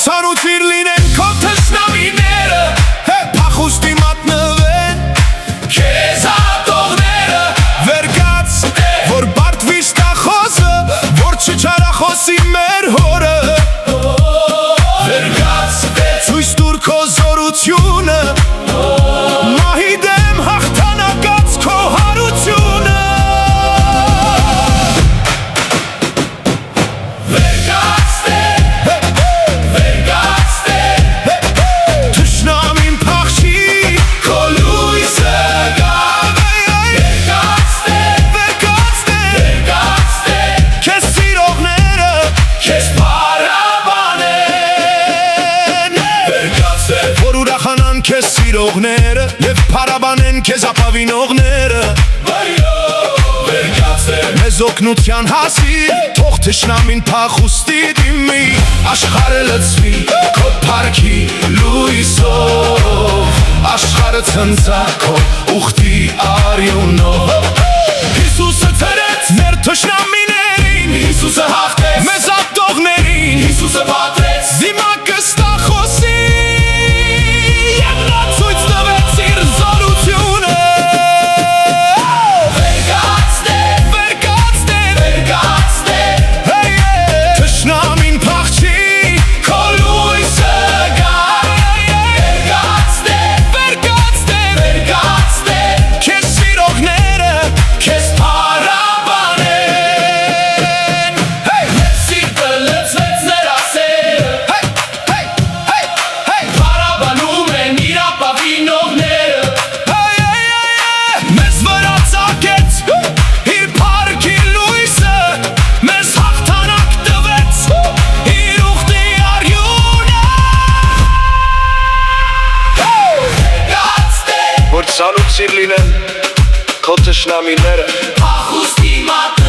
ցանուցիր լինեն քո թշնամիները, փախուստի մատնվեն քեզ հատողները, վերգաց, որ բարդվի ստախոսը, որ չչարախոսի մեր հորը, վերգաց, ցույց տուր քո զորությունը, մահի դեմ հաղթանակած քո հարությունը, քեզ սիրողները և փարաբանեն քեզ ապավինողները, մեզ օգնության հասիր, թող թշնամին փախուստի դիմի, աշխարհը լցվի քո փառքի լույսով, աշխարհը ցնծա քո ուխտի արյունով, Հիսուսը ցրեց մեր թշնամիներին, Հիսուսը հաղթեց մեզ ատողներին, Հիսուսը պատրեց դիմակը ստախոսի, Ցանուցիր լինեն քո թշնամիները, փախուստի մատնվեն